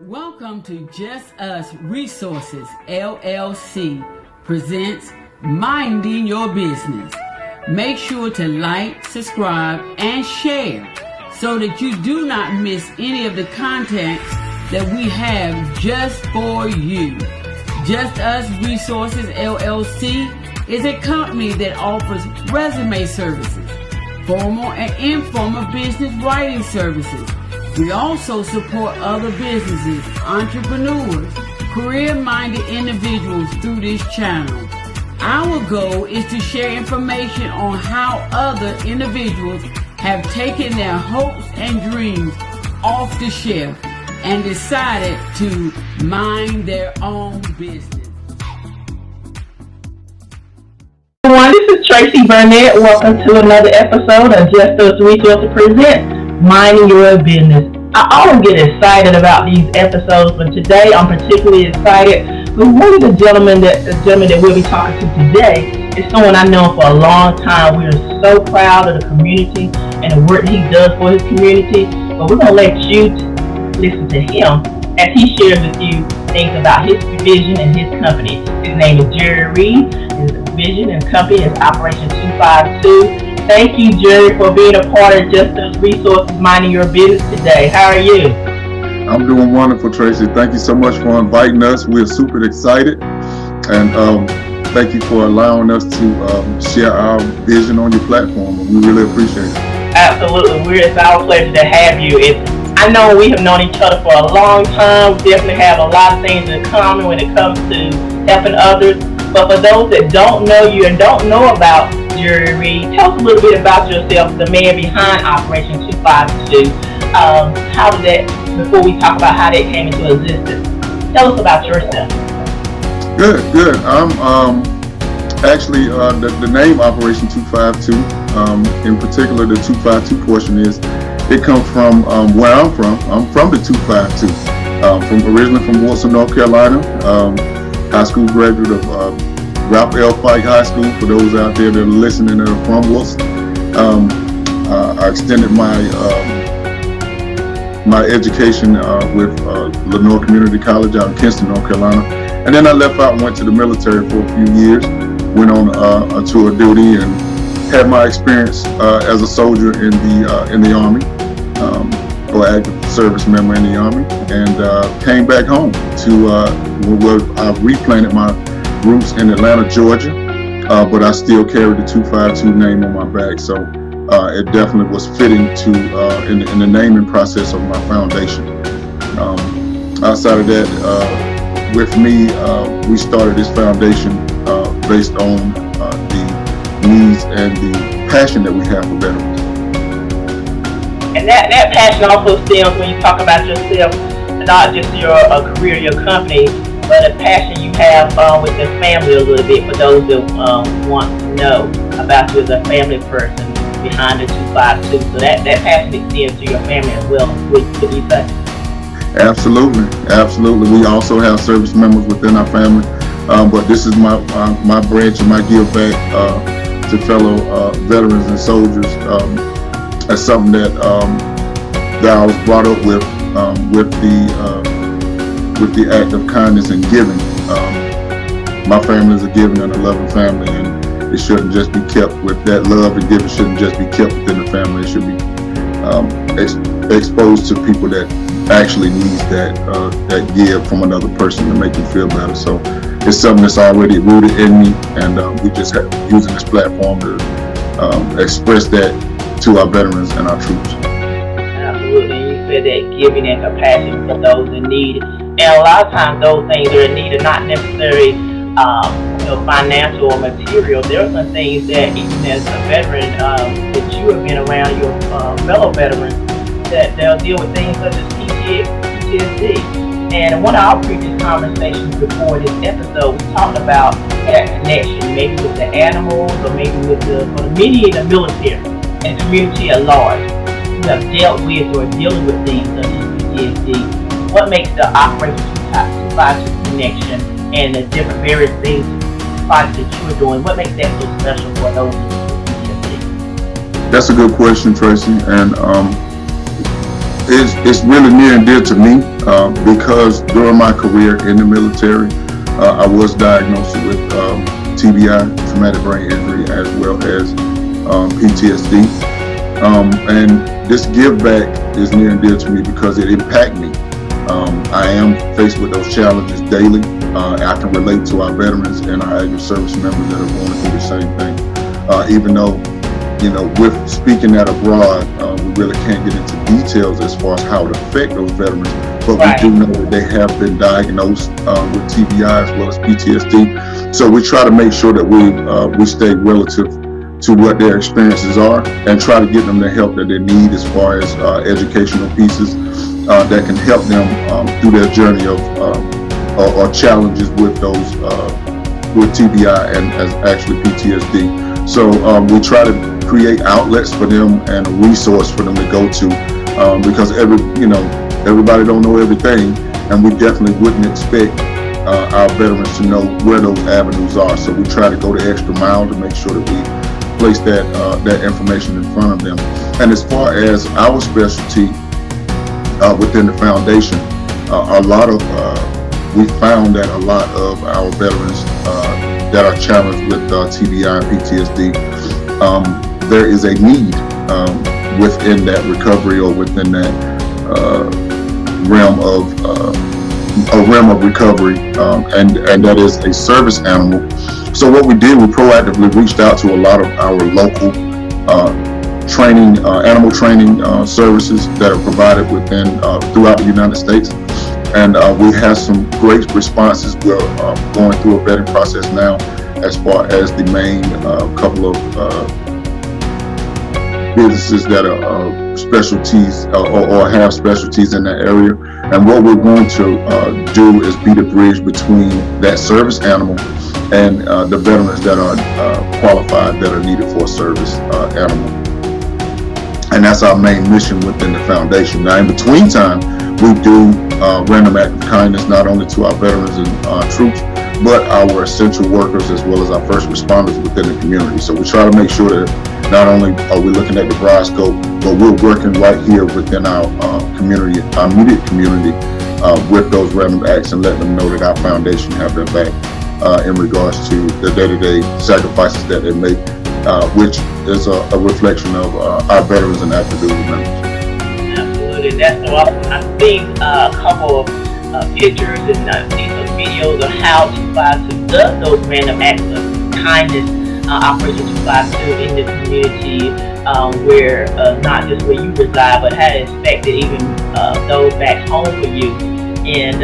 Welcome to Us Resources LLC presents Minding Your Business. Make sure to like, subscribe, and share so that you do not miss any of the contents that we have just for you. Us Resources LLC is a company that offers resume services, formal and informal business writing services. We also support other businesses, entrepreneurs, career-minded individuals through this channel. Our goal is to share information on how other individuals have taken their hopes and dreams off the shelf and decided to mind their own business. Everyone, this is Tracy Burnett. Welcome to another episode of Us Resources presents Minding Your Business. I always get excited about these episodes, but today I'm particularly excited with one of the gentlemen that we'll be talking to today is someone I know for a long time. We are so proud of the community and the work he does for his community, but we're going to let you listen to him as he shares with you things about his vision and his company. His name is Jerry Reid. His vision and company is Operation252. Thank you, Jerry, for being a part of Us Resources Minding Your Business today. How are you? I'm doing wonderful, Tracy. Thank you so much for inviting us. We're super excited, and thank you for allowing us to share our vision on your platform. We really appreciate it. Absolutely. It's our pleasure to have you. I know we have known each other for a long time. We definitely have a lot of things in common when it comes to helping others. But for those that don't know you and don't know about Jerry Reid, tell us a little bit about yourself, the man behind Operation252. How did that, before we talk about how that came into existence, tell us about yourself. Good. I'm actually the name Operation252. In particular, the 252 portion it comes from where I'm from. I'm from the 252. Originally from Wilson, North Carolina. High school graduate of Ralph L. Fike High School. For those out there that are listening that are from Wilson, I extended my education with Lenore Community College out in Kinston, North Carolina, and then I left out and went to the military for a few years. Went on a tour of duty and had my experience as a soldier in the Army, or active service member in the Army, and came back home to where I replanted my roots in Atlanta, Georgia, but I still carry the 252 name on my back, so it definitely was fitting to in the naming process of my foundation. Outside of that, with me, we started this foundation based on the needs and the passion that we have for veterans. And that passion also stems when you talk about yourself, not just your career, your company, but a passion you have with your family a little bit, for those that want to know about you as a family person behind the 252. So that passion extends to your family as well, would you say? Absolutely. We also have service members within our family, but this is my branch and my give back to fellow veterans and soldiers. That's something that I was brought up with the act of kindness and giving. My family is a giving and a loving family, and it shouldn't just be kept with that love and giving. Shouldn't just be kept within the family. It should be exposed to people that actually needs that give from another person to make them feel better. So it's something that's already rooted in me, and we just have using this platform to express that to our veterans and our troops. Absolutely. You said that giving and compassion for those in need. And a lot of times those things that are in need are not necessarily financial or material. There are some things that even as a veteran that you have been around your fellow veterans, that they'll deal with things such as PTSD. And in one of our previous conversations before this episode, we talked about that connection, maybe with the animals or maybe with many in the military and community at large who have dealt with or dealing with things such as PTSD. What makes the Operation252 connection and the different various things, projects that you're doing, what makes that so special for those with PTSD? That's a good question, Tracy, and It's really near and dear to me because during my career in the military, I was diagnosed with TBI, traumatic brain injury, as well as PTSD. And this give back is near and dear to me because it impacted me. I am faced with those challenges daily. I can relate to our veterans and our active service members that are going through the same thing. Even though, with speaking that abroad, we really can't get into details as far as how it affects those veterans, but we do know that they have been diagnosed with TBI as well as PTSD. So we try to make sure that we stay relative to what their experiences are and try to get them the help that they need as far as educational pieces that can help them through their journey of or challenges with those with TBI and as actually PTSD. So we try to create outlets for them and a resource for them to go to because everybody don't know everything, and we definitely wouldn't expect our veterans to know where those avenues are. So we try to go the extra mile to make sure that we place that information in front of them. And as far as our specialty within the foundation, we found that a lot of our veterans that are challenged with TBI and PTSD, there is a need within that recovery or within that realm of recovery, and that is a service animal. So what we did, we proactively reached out to a lot of our local training, animal training services that are provided within throughout the United States. And we have some great responses. We're going through a vetting process now as far as the main couple of businesses that are specialties or have specialties in that area. And what we're going to do is be the bridge between that service animal and the veterans that are qualified, that are needed for a service animal. And that's our main mission within the foundation. Now, in between time, we do random act of kindness, not only to our veterans and troops, but our essential workers as well as our first responders within the community. So we try to make sure that not only are we looking at the broad scope, but we're working right here within our community, our immediate community, with those random acts and letting them know that our foundation have their back in regards to the day-to-day sacrifices that they make, which is a reflection of our veterans and active duty members. Absolutely, that's so awesome. I've seen a couple of pictures and seen some videos on how 252 does those random acts of kindness, Operation252 in the community, where not just where you reside, but had expected even those back home for you. And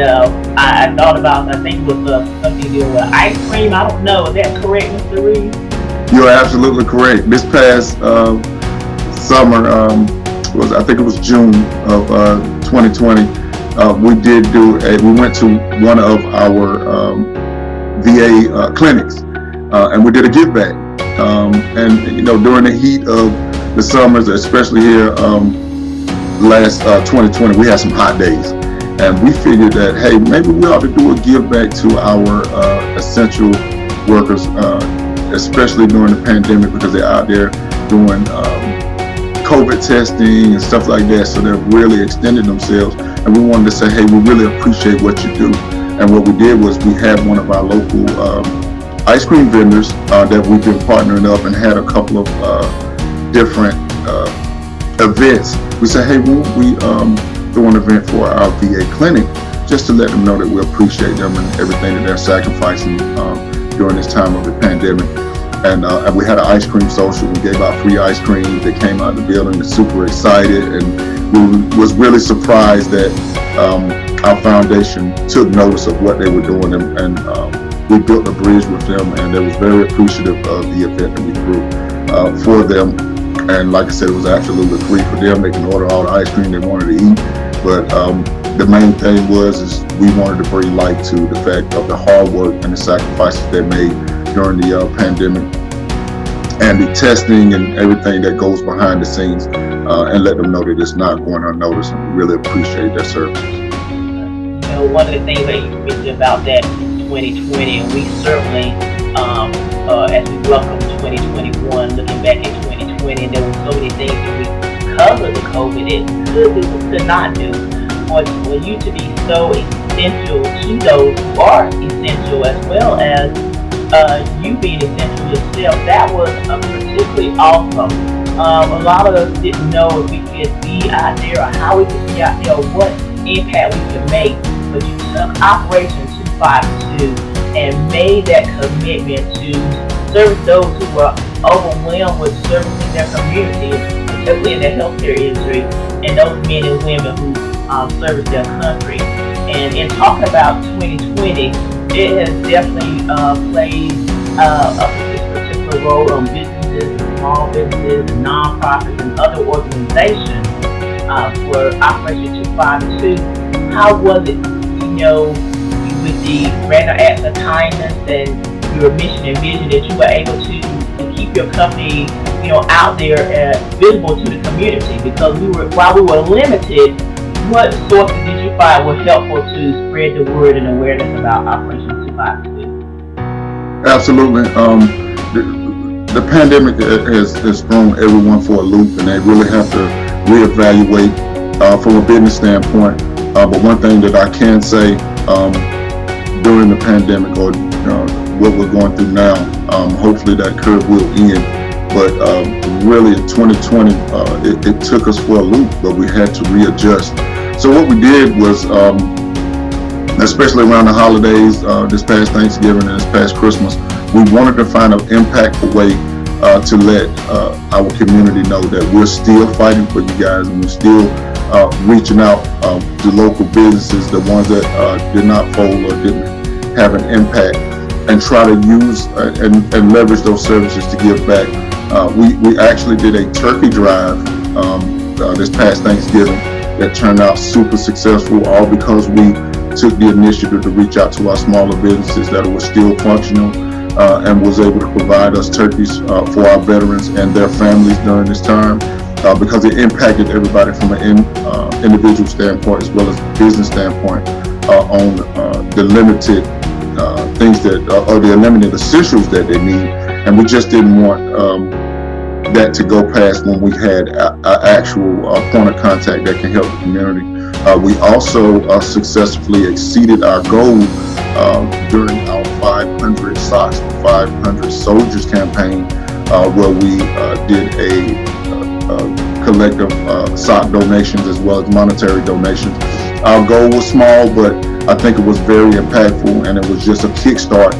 I thought about, I think it was something to do with ice cream. I don't know, is that correct, Mr. Reid? You're absolutely correct. This past summer, I think it was June of 2020, we went to one of our VA clinics, and we did a give back. And during the heat of the summers, especially here last 2020, we had some hot days. And we figured that, hey, maybe we ought to do a give back to our essential workers, especially during the pandemic, because they're out there doing COVID testing and stuff like that. So they're really extending themselves. And we wanted to say, hey, we really appreciate what you do. And what we did was we had one of our local ice cream vendors that we've been partnering up and had a couple of different events. We said, hey, we do an event for our VA clinic just to let them know that we appreciate them and everything that they're sacrificing during this time of the pandemic. And we had an ice cream social. We gave out free ice cream. They came out of the building super excited, and we was really surprised that our foundation took notice of what they were doing, and we built a bridge with them, and they was very appreciative of the event that we threw for them. And like I said, it was absolutely free for them. They can order all the ice cream they wanted to eat. But the main thing is we wanted to bring light to the fact of the hard work and the sacrifices they made during the pandemic, and the testing and everything that goes behind the scenes, and let them know that it's not going unnoticed, and we really appreciate their services. One of the things that you mentioned about that 2020, and we certainly, as we welcome 2021, looking back at 2020, and there were so many things that because of the COVID, it could do but could not do. For you to be so essential to those who are essential, as well as you being essential yourself, that was particularly awesome. A lot of us didn't know if we could be out there or how we could be out there or what impact we could make. But you took Operation252 and made that commitment to serve those who were overwhelmed with servicing their community, particularly in the healthcare industry, and those men and women who service their country. And in talking about 2020, it has definitely played a particular role on businesses, small businesses, and nonprofits, and other organizations for Operation252. How was it, with the random acts of kindness and your mission and vision, that you were able to keep your company, out there visible to the community? Because while we were limited, what sources did you find were helpful to spread the word and awareness about Operation252? Absolutely. The pandemic has thrown everyone for a loop, and they really have to reevaluate from a business standpoint. But one thing that I can say during the pandemic, or what we're going through now, hopefully that curve will end. But really in 2020, it took us for a loop, but we had to readjust. So what we did was, especially around the holidays, this past Thanksgiving and this past Christmas, we wanted to find an impactful way to let our community know that we're still fighting for you guys, and we're still reaching out to local businesses, the ones that did not fold or didn't have an impact, and try to use and leverage those services to give back. We actually did a turkey drive this past Thanksgiving that turned out super successful, all because we took the initiative to reach out to our smaller businesses that were still functional and was able to provide us turkeys for our veterans and their families during this time, because it impacted everybody from an individual standpoint as well as a business standpoint on the limited things that, or the limited essentials that they need. And we just didn't want that to go past when we had an actual point of contact that can help the community. We also successfully exceeded our goal during our 500 Socks for 500 Soldiers campaign, where we did a collective sock donations as well as monetary donations. Our goal was small, but I think it was very impactful, and it was just a kickstart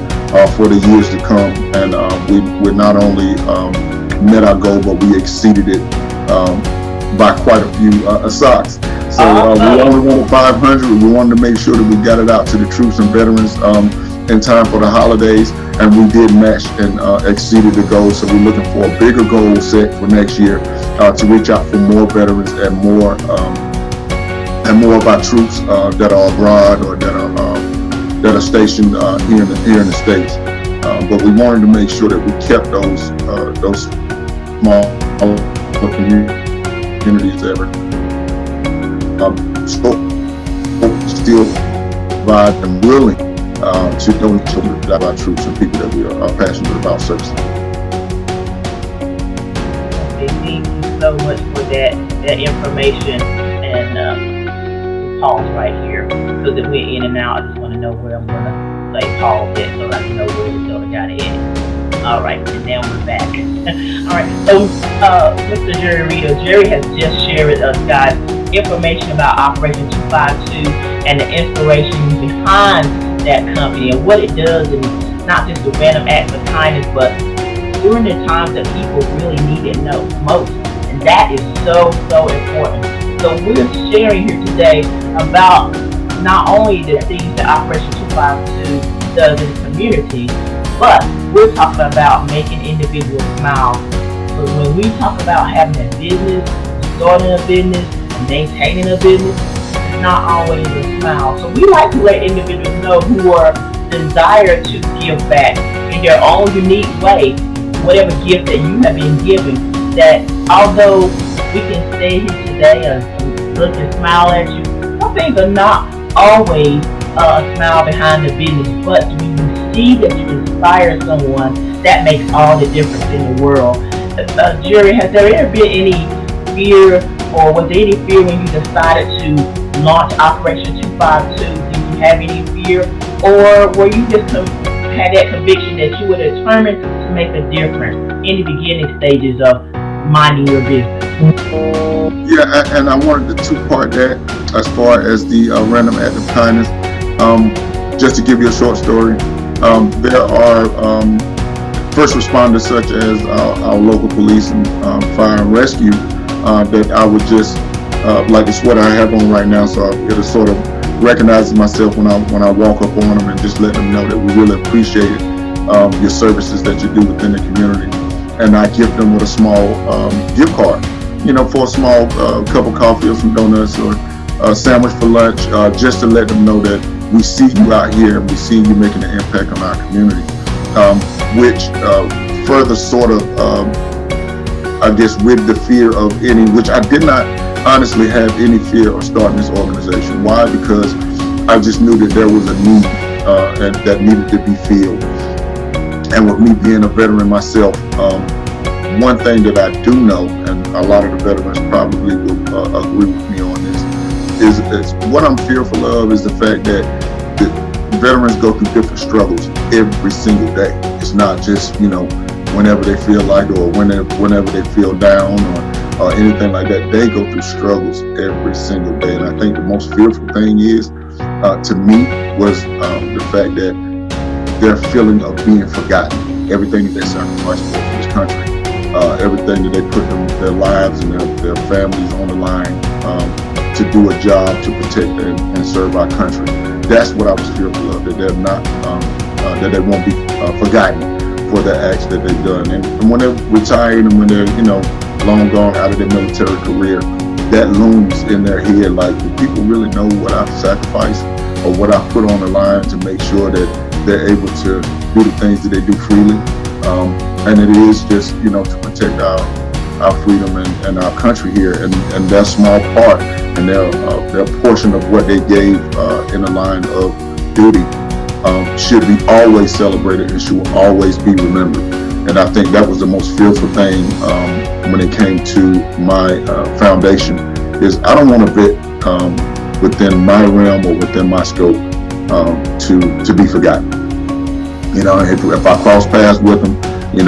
for the years to come. And we not only met our goal, but we exceeded it by quite a few socks. So we only wanted 500. We wanted to make sure that we got it out to the troops and veterans in time for the holidays, and we did match and exceeded the goal. So we're looking for a bigger goal set for next year to reach out for more veterans and more of our troops that are abroad or that are stationed here in the States. But we wanted to make sure that we kept those small communities ever still provide and willing to donate to our troops and people that we are passionate about servicing. Okay, thank you so much for that information, and pause right here, because it went in and out. I just want to know where I'm going to say pause it so I can know where the other got it. All right, and now we're back. All right, so Mr. Jerry Reid, Jerry has just shared with us, guys, information about Operation252 and the inspiration behind that company and what it does, and not just the random acts of kindness, but during the times that people really need it most. And that is so important. So we're sharing here today about not only the things that Operation252 does in the community, but we're talking about making individuals smile. So when we talk about having a business, starting a business, maintaining a business, it's not always a smile. So we like to let individuals know who are desire to give back in their own unique way, whatever gift that you have been given, that although we can stay here today and look and smile at you, some things are not always a smile behind the business, but when you see that you inspire someone, that makes all the difference in the world. Jerry, has there ever been any fear or was there any fear when you decided to launch Operation 252? Did you have any fear, or were you just had that conviction that you were determined to make a difference in the beginning stages of minding your business? Yeah, and I wanted to two-part that as far as the random act of kindness. Just to give you a short story, there are first responders such as our local police and fire and rescue that I would just like it's what I have on right now, so it'll sort of recognize myself when I walk up on them and just let them know that we really appreciate your services that you do within the community. And I gift them with a small gift card, for a small cup of coffee or some donuts or a sandwich for lunch, just to let them know that we see you out here and we see you making an impact on our community, which further sort of, I guess, rid the fear of any, which I did not honestly have any fear of starting this organization. Why? Because I just knew that there was a need and that needed to be filled. And with me being a veteran myself, one thing that I do know, and a lot of the veterans probably will agree with me on this, is what I'm fearful of is the fact that the veterans go through different struggles every single day. It's not just, whenever they feel like it or whenever they feel down or anything like that. They go through struggles every single day. And I think the most fearful thing is, to me, was the fact that their feeling of being forgotten. Everything that they sacrificed for this country, everything that they put their lives and their families on the line to do a job to protect and serve our country. That's what I was fearful of, that they're not, that they won't be forgotten for the acts that they've done. And when they're retired and when they're, long gone out of their military career, that looms in their head like, do people really know what I've sacrificed or what I've put on the line to make sure that they're able to do the things that they do freely? And it is just, to protect our freedom and our country here, and their small part and their portion of what they gave in the line of duty should be always celebrated and should always be remembered. And I think that was the most fearful thing when it came to my foundation, is I don't want to vet within my realm or within my scope to be forgotten. If I cross paths with them,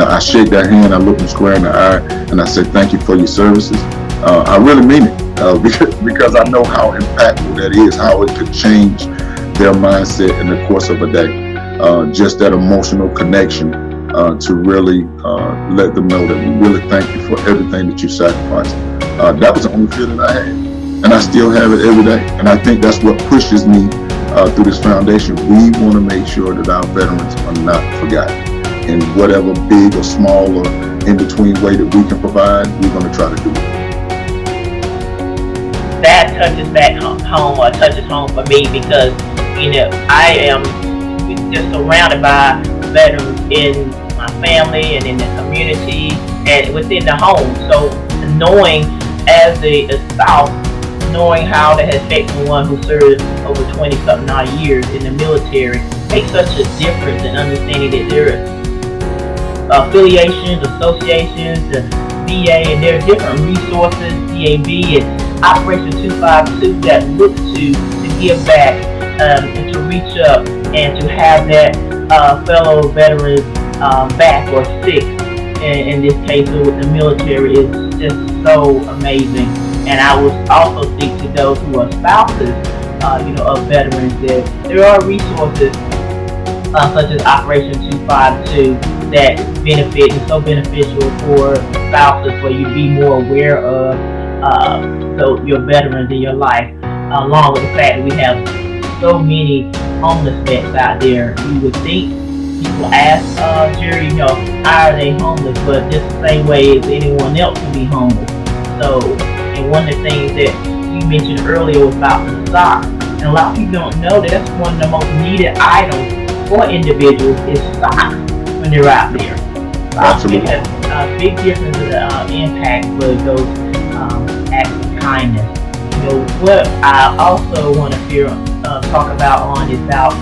I shake their hand, I look them square in the eye, and I say, thank you for your services. I really mean it, because I know how impactful that is, how it could change their mindset in the course of a day. Just that emotional connection to really let them know that we really thank you for everything that you sacrificed. That was the only fear that I had, and I still have it every day. And I think that's what pushes me through this foundation. We want to make sure that our veterans are not forgotten. In whatever big or small or in between way that we can provide, we're going to try to do it. That touches home for me, because I am just surrounded by veterans in my family and in the community and within the home. So knowing as a spouse, knowing how that has affected one who served over 20-something odd years in the military makes such a difference in understanding that there are affiliations, associations, the VA, and there are different resources, DAB and Operation 252, that look to give back and to reach up and to have that fellow veterans back or sick. In this case with the military is just so amazing. And I will also speak to those who are spouses, of veterans, that there are resources such as Operation 252 that benefit and so beneficial for spouses, where you be more aware of your veterans in your life, along with the fact that we have so many homeless vets out there. You would think, people ask Jerry, how are they homeless? But just the same way as anyone else can be homeless. So, and one of the things that you mentioned earlier was about the socks. And a lot of people don't know that that's one of the most needed items for individuals is socks when they're out there. Absolutely. It has a big difference in the impact for those acts of kindness. What I also want to talk about is about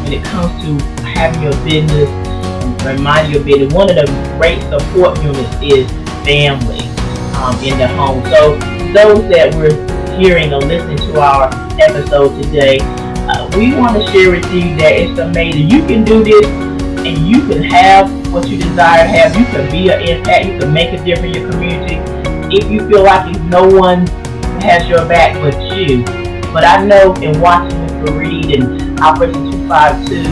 when it comes to having your business and reminding your business, one of the great support units is family. in the home. So those that were hearing or listening to our episode today, we want to share with you that it's amazing. You can do this, and you can have what you desire to have. You can be an impact. You can make a difference in your community. If you feel like no one has your back but you. But I know in watching Mr. Reid and Operation 252,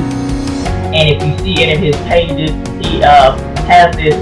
and if you see any of his pages, he has this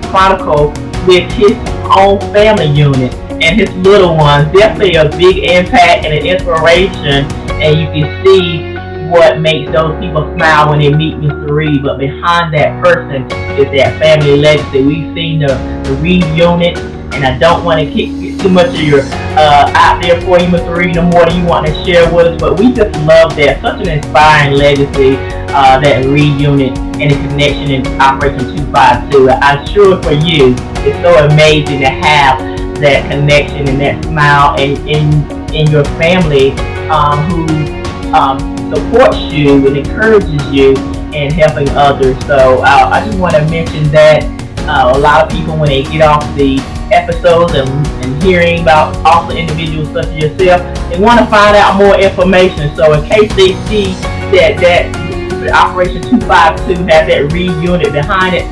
chronicle with his own family unit and his little ones. Definitely a big impact and an inspiration, and you can see what makes those people smile when they meet Mr. Reid. But behind that person is that family legacy. We've seen the Reid unit, and I don't want to get too much of your out there for you, Mr. Reid, no more than you want to share with us, but we just love that. Such an inspiring legacy, that Reid unit and the connection in Operation 252. I'm sure for you, it's so amazing to have that connection and that smile in your family who supports you and encourages you in helping others. So I just want to mention that a lot of people, when they get off the episodes and hearing about awesome individuals such as yourself, they want to find out more information. So in case they see that Operation 252 has that Reid unit behind it,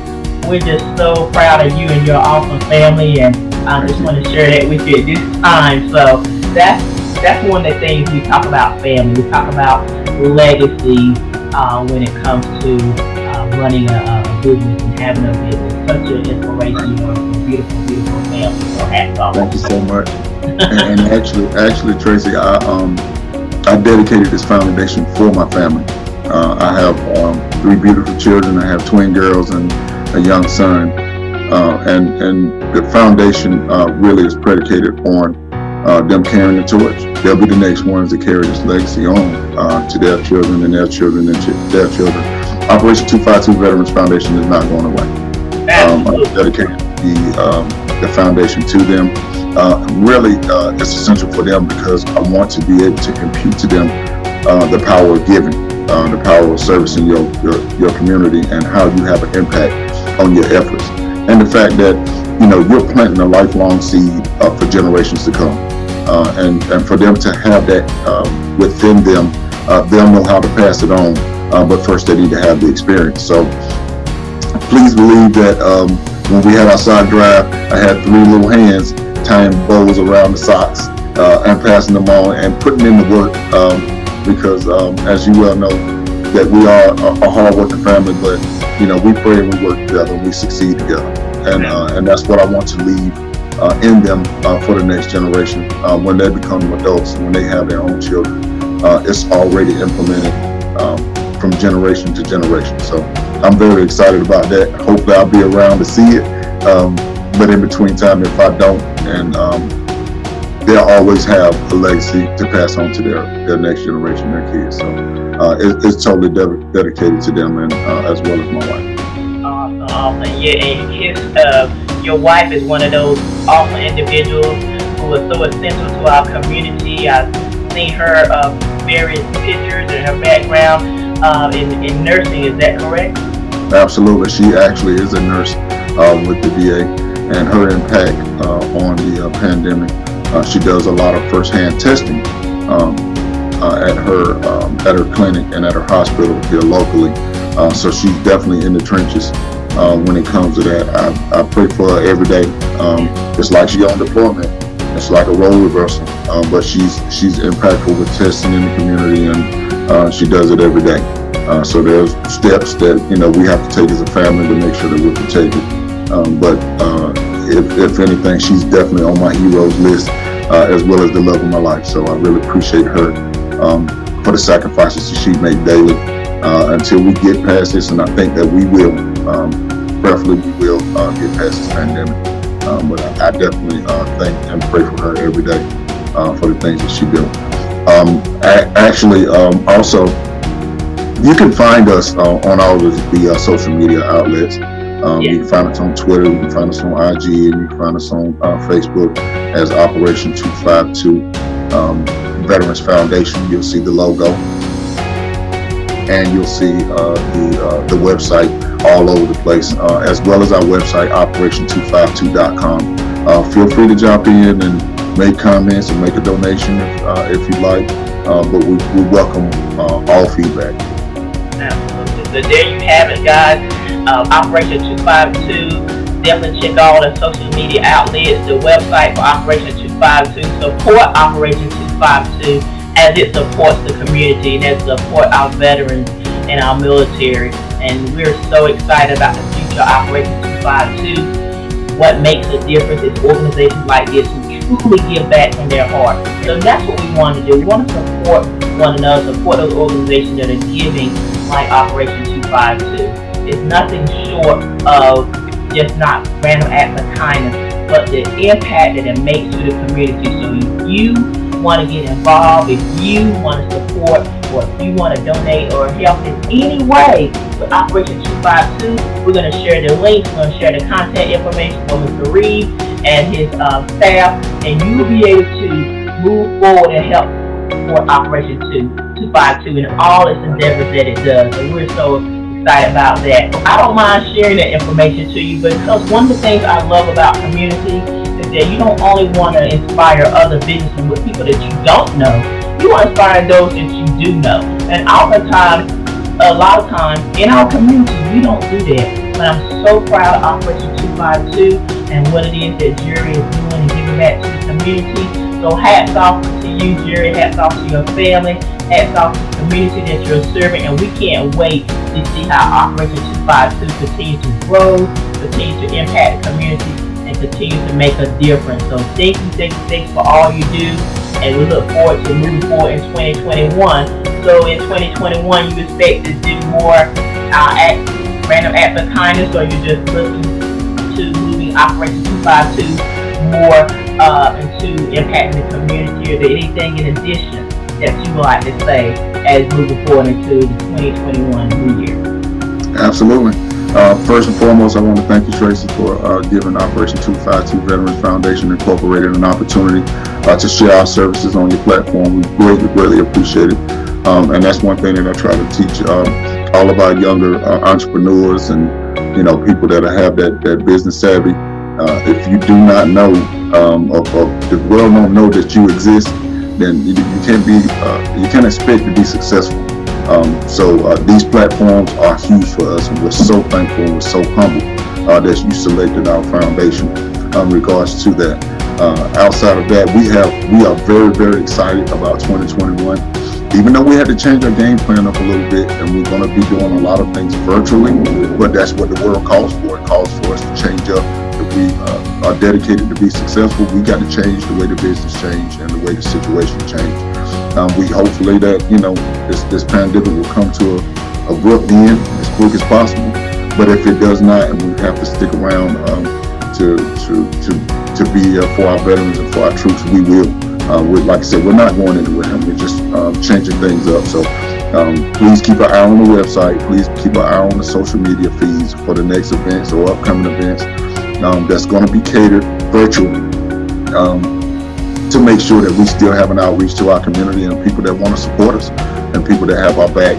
we're just so proud of you and your awesome family, and I just want to share that with you at this time. So that's one of the things we talk about, family. We talk about legacy when it comes to running a business and having a business. Such an inspiration, you're a beautiful, beautiful family. So hats off. Thank you so much. and actually, Tracy, I dedicated this foundation for my family. I have 3 beautiful children. I have twin girls and a young son. And the foundation really is predicated on them carrying the torch. They'll be the next ones to carry this legacy on to their children and their children and their children. Operation 252 Veterans Foundation is not going away. I dedicated the foundation to them. Really, it's essential for them because I want to be able to impute to them the power of giving, the power of servicing your community, and how you have an impact on your efforts, and the fact that you're planting a lifelong seed for generations to come, and for them to have that within them, they'll know how to pass it on. But first, they need to have the experience. So please believe that when we had our sock drive, I had 3 little hands tying bows around the socks and passing them on and putting in the work, because as you well know, that we are a hard-working family, but we pray and we work together and we succeed together, and that's what I want to leave in them for the next generation. When they become adults, when they have their own children, it's already implemented from generation to generation. So I'm very excited about that. Hopefully I'll be around to see it, but in between time, if I don't, and they'll always have a legacy to pass on to their next generation, their kids. So it's totally dedicated to them, and as well as my wife. Awesome. Yeah, and your wife is one of those awesome individuals who is so essential to our community. I've seen her various pictures and her background in nursing. Is that correct? Absolutely. She actually is a nurse with the VA, and her impact on the pandemic. She does a lot of first-hand testing at her clinic and at her hospital here locally. So she's definitely in the trenches when it comes to that. I pray for her every day. It's like she's on deployment. It's like a role reversal, but she's impactful with testing in the community, and she does it every day. So there's steps that we have to take as a family to make sure that we're protected. But if anything, she's definitely on my heroes list, as well as the love of my life. So I really appreciate her for the sacrifices that she makes daily until we get past this, and I think that we will. Preferably we will get past this pandemic. But I definitely thank and pray for her every day for the things that she built. Also, you can find us on all of the social media outlets. You can find us on Twitter, you can find us on IG, and you can find us on Facebook as Operation 252 Veterans Foundation. You'll see the logo, and you'll see the website all over the place, as well as our website, Operation252.com. feel free to drop in and make comments and make a donation if you like. But we welcome all feedback. Absolutely. So there you have it, guys. Operation 252. Definitely check all the social media outlets, the website for Operation 252. Support Operation 252 as it supports the community and as it supports our veterans and our military. And we're so excited about the future of Operation 252. What makes a difference is organizations like this who truly give back from their heart. So that's what we want to do. We want to support one another, support those organizations that are giving like Operation 252. It's nothing short of just not random acts of kindness, but the impact that it makes to the community. So if you want to get involved, if you want to support, or if you want to donate or help in any way with Operation 252, we're going to share the links, we're going to share the contact information for Mr. Reid and his staff, and you will be able to move forward and help support Operation 252 and all its endeavors that it does. And we're so excited about that. I don't mind sharing that information to you because one of the things I love about community is that you don't only want to inspire other businesses with people that you don't know. You want to inspire those that you do know. And oftentimes, a lot of times in our community, we don't do that. But I'm so proud of Operation 252 and what it is that Jerry is doing and giving back to the community. So hats off to you, Jerry. Hats off to your family. Hats off to the community that you're serving. And we can't wait to see how Operation 252 continues to grow, continues to impact the community, and continues to make a difference. So thank you for all you do. And we look forward to moving forward in 2021. So in 2021, you expect to do more random acts of kindness, or you're just looking to moving Operation 252 more into impacting the community, or anything in addition that you would like to say as moving forward into the 2021 new year? Absolutely. First and foremost, I want to thank you, Tracy, for giving Operation 252 Veterans Foundation Incorporated an opportunity to share our services on your platform. We greatly appreciate it. And that's one thing that I try to teach all of our younger entrepreneurs and people that have that business savvy. If you do not know, or the world don't know that you exist, then you can't expect to be successful. So these platforms are huge for us, and we're so thankful and we're so humble that you selected our foundation in regards to that. Outside of that, we are very, very excited about 2021. Even though we had to change our game plan up a little bit, and we're going to be doing a lot of things virtually, but that's what the world calls for. It calls for us to change up. If we are dedicated to be successful, we got to change the way the business changed and the way the situation changed. We hopefully that this pandemic will come to a abrupt end as quick as possible. But if it does not, and we have to stick around to be for our veterans and for our troops, we will. Like I said, we're not going anywhere. We're just changing things up. So please keep an eye on the website. Please keep an eye on the social media feeds for the next events or upcoming events that's going to be catered virtually. To make sure that we still have an outreach to our community and people that want to support us and people that have our back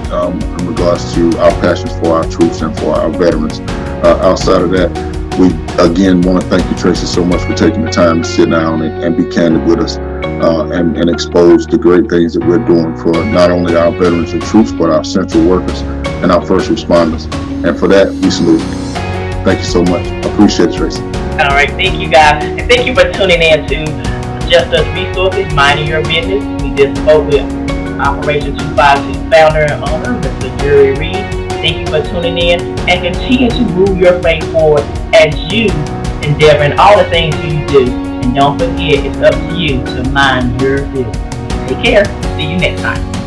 in regards to our passions for our troops and for our veterans. Outside of that, we again want to thank you, Tracy, so much for taking the time to sit down and be candid with us and expose the great things that we're doing for not only our veterans and troops, but our essential workers and our first responders. And for that, we salute you. Thank you so much. Appreciate it, Tracy. All right, thank you, guys. And thank you for tuning in to Us Resources, Minding Your Business. We just spoke with Operation 252 founder and owner, Mr. Jerry Reid. Thank you for tuning in, and continue to move your faith forward as you endeavor in all the things you do. And don't forget, it's up to you to mind your business. Take care. See you next time.